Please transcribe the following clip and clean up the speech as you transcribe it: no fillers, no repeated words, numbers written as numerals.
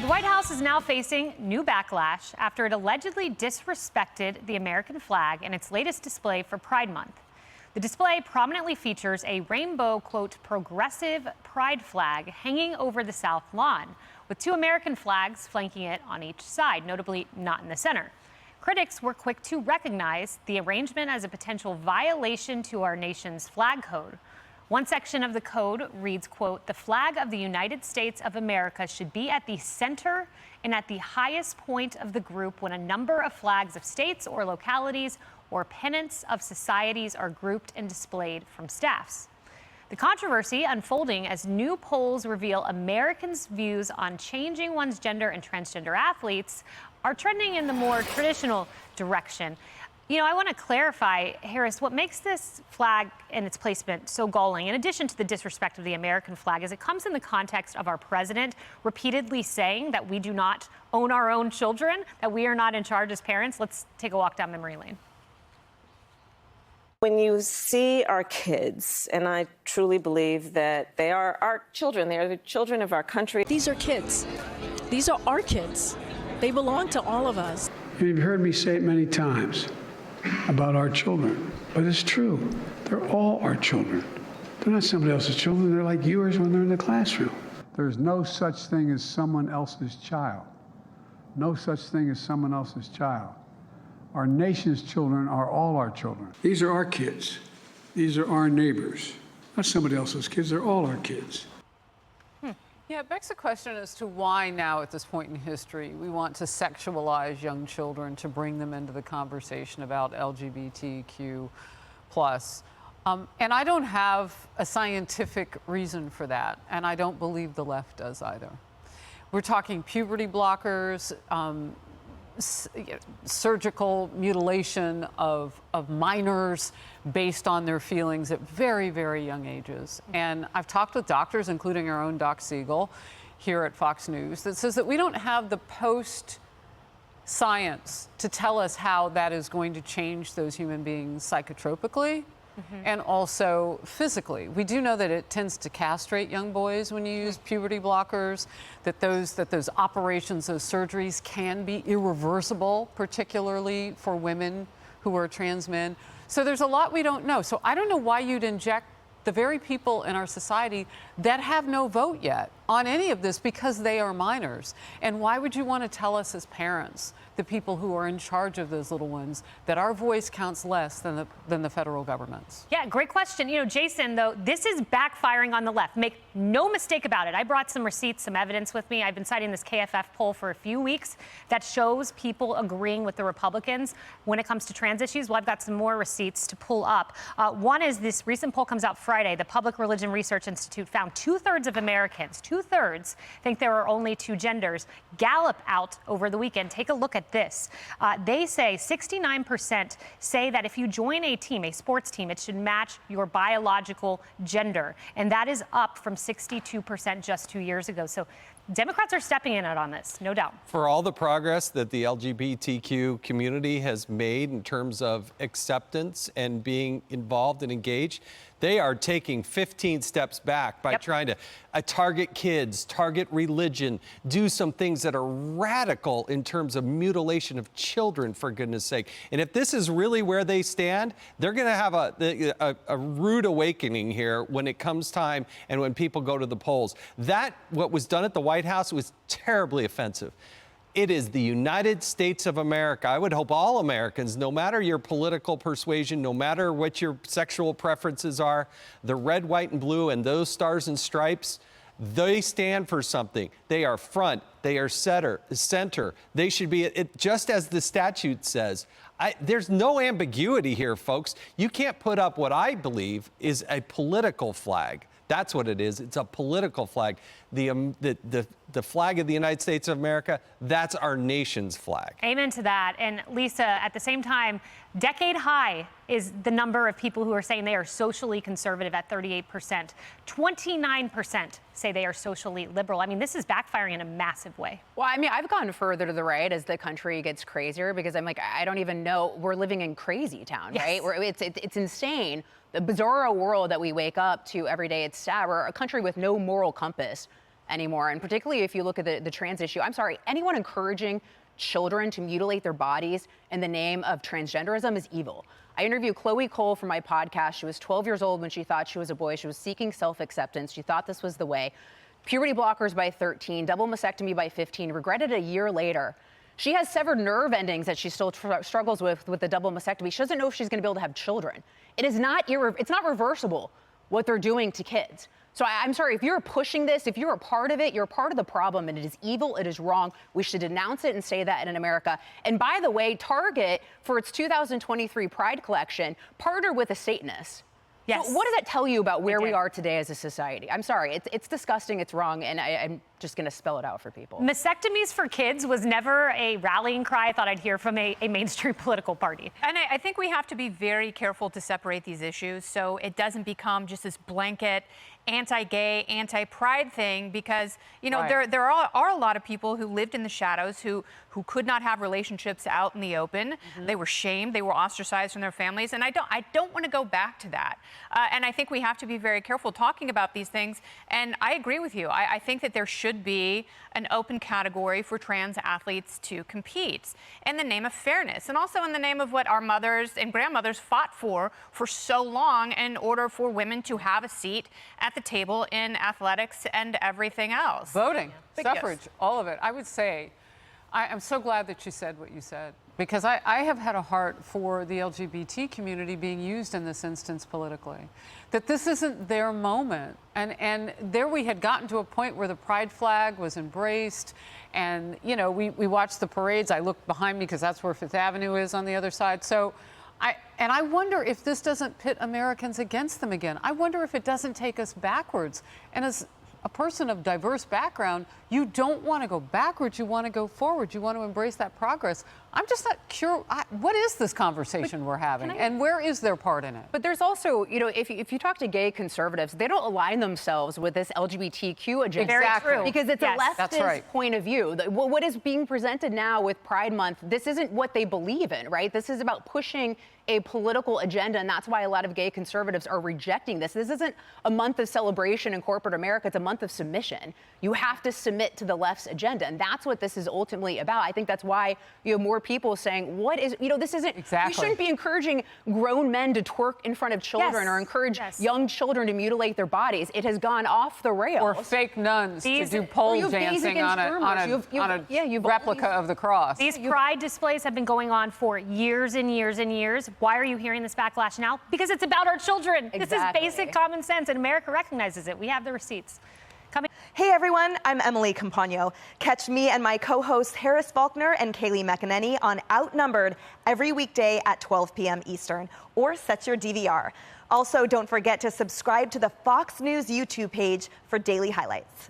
The White House is now facing new backlash after it allegedly disrespected the American flag in its latest display for Pride Month. The display prominently features a rainbow, quote, progressive pride flag hanging over the South Lawn, with two American flags flanking it on each side, notably not in the center. Critics were quick to recognize the arrangement as a potential violation to our nation's flag code. One section of the code reads, quote, the flag of the United States of America should be at the center and at the highest point of the group when a number of flags of states or localities or pennants of societies are grouped and displayed from staffs. The controversy unfolding as new polls reveal Americans' views on changing one's gender and transgender athletes are trending in the more traditional direction. You know, I want to clarify, Harris, what makes this flag and its placement so galling, in addition to the disrespect of the American flag, is it comes in the context of our president repeatedly saying that we do not own our own children, that we are not in charge as parents. Let's take a walk down memory lane. When you see our kids, and I truly believe that they are our children, they are the children of our country. These are kids. These are our kids. They belong to all of us. You've heard me say it many times about our children, but it's true. They're all our children. They're not somebody else's children. They're like yours when they're in the classroom. There's no such thing as someone else's child. No such thing as someone else's child. Our nation's children are all our children. These are our kids. These are our neighbors. Not somebody else's kids. They're all our kids. Yeah, it begs the question as to why now at this point in history we want to sexualize young children to bring them into the conversation about LGBTQ+. And I don't have a scientific reason for that, and I don't believe the left does either. We're talking puberty blockers, surgical mutilation of minors based on their feelings at very, very young ages. And I've talked with doctors, including our own Doc Siegel here at Fox News, that says that we don't have the post-science to tell us how that is going to change those human beings psychotropically and also physically. We do know that it tends to castrate young boys when you use puberty blockers, that those operations, those surgeries can be irreversible, particularly for women who are trans men. So there's a lot we don't know. So I don't know why you'd inject the very people in our society that have no vote yet on any of this because they are minors. And why would you want to tell us as parents, the people who are in charge of those little ones, that our voice counts less than the federal government's? Yeah, great question. You know, Jason, though, this is backfiring on the left. Make no mistake about it. I brought some receipts, some evidence with me. I've been citing this KFF poll for a few weeks that shows people agreeing with the Republicans when it comes to trans issues. Well, I've got some more receipts to pull up. One is this recent poll comes out Friday. The Public Religion Research Institute found 2/3 of Americans, 2/3, think there are only two genders. Gallup out over the weekend. Take a look at this. They say 69% say that if you join a team, a sports team, it should match your biological gender. And that is up from 62% just 2 years ago. So Democrats are stepping in on this, no doubt. For all the progress that the LGBTQ community has made in terms of acceptance and being involved and engaged, they are taking 15 steps back by trying to target kids, target religion, do some things that are radical in terms of mutilation of children, for goodness sake. And if this is really where they stand, they're going to have a rude awakening here when it comes time and when people go to the polls. What was done at the White House was terribly offensive. It is the United States of America. I would hope all Americans, no matter your political persuasion, no matter what your sexual preferences are, the red, white, and blue, and those stars and stripes, they stand for something. They are front. They are center. They should be, just as the statute says. There's no ambiguity here, folks. You can't put up what I believe is a political flag. That's what it is. It's a political flag. The flag of the United States of America, that's our nation's flag. Amen to that. And Lisa, at the same time, decade high is the number of people who are saying they are socially conservative at 38%. 29% say they are socially liberal. I mean, this is backfiring in a massive way. Well, I mean, I've gone further to the right as the country gets crazier because I'm like, I don't even know. We're living in crazy town, right? It's insane. The bizarro world that we wake up to every day. It's sad. We're a country with no moral compass. anymore. And particularly if you look at the trans issue, I'm sorry, anyone encouraging children to mutilate their bodies in the name of transgenderism is evil. I interviewed Chloe Cole for my podcast. She was 12 years old when she thought she was a boy. She was seeking self-acceptance. She thought this was the way. Puberty blockers by 13, double mastectomy by 15, regretted a year later. She has severed nerve endings that she still struggles with the double mastectomy. She doesn't know if she's going to be able to have children. It's not reversible what they're doing to kids. So I'm sorry, if you're pushing this, if you're a part of it, you're a part of the problem, and it is evil, it is wrong. We should denounce it and say that in America. And by the way, Target, for its 2023 Pride collection, partnered with a Satanist. Yes. So what does that tell you about where we are today as a society? I'm sorry, it's disgusting, it's wrong, and I'm just going to spell it out for people. Mastectomies for kids was never a rallying cry I thought I'd hear from a mainstream political party. And I think we have to be very careful to separate these issues so it doesn't become just this blanket anti-gay, anti-pride thing, because, you know, there are a lot of people who lived in the shadows who could not have relationships out in the open. They were shamed, they were ostracized from their families, and I don't want to go back to that. And I think we have to be very careful talking about these things. And I agree with you. I think that there should be an open category for trans athletes to compete in the name of fairness, and also in the name of what our mothers and grandmothers fought for so long in order for women to have a seat at the table in athletics and everything else. Voting, suffrage, all of it. I would say, I'm so glad that you said what you said, because I have had a heart for the LGBT community being used in this instance politically, that this isn't their moment. And there we had gotten to a point where the pride flag was embraced, and, you know, we watched the parades. I looked behind me because that's where Fifth Avenue is on the other side. So I wonder if this doesn't pit Americans against them again. I wonder if it doesn't take us backwards. And as a person of diverse background, you don't want to go backwards, you want to go forward, you want to embrace that progress. I'm just not sure, what is this conversation we're having, and where is their part in it? But there's also, you know, if you talk to gay conservatives, they don't align themselves with this LGBTQ agenda. Exactly. True. Because it's a leftist point of view. What is being presented now with Pride Month, this isn't what they believe in, right? This is about pushing a political agenda, and that's why a lot of gay conservatives are rejecting this. This isn't a month of celebration in corporate America, it's a month of submission. You have to submit to the left's agenda, and that's what this is ultimately about. I think that's why you have more people saying, what is, you know, this isn't, we shouldn't be encouraging grown men to twerk in front of children or encourage young children to mutilate their bodies. It has gone off the rails. Or fake nuns to do pole dancing on a replica of the cross. These pride displays have been going on for years and years and years. Why are you hearing this backlash now? Because it's about our children. Exactly. This is basic common sense, and America recognizes it. We have the receipts. Hey everyone, I'm Emily Campagno. Catch me and my co-hosts Harris Faulkner and Kayleigh McEnany on Outnumbered every weekday at 12 p.m. Eastern, or set your DVR. Also, don't forget to subscribe to the Fox News YouTube page for daily highlights.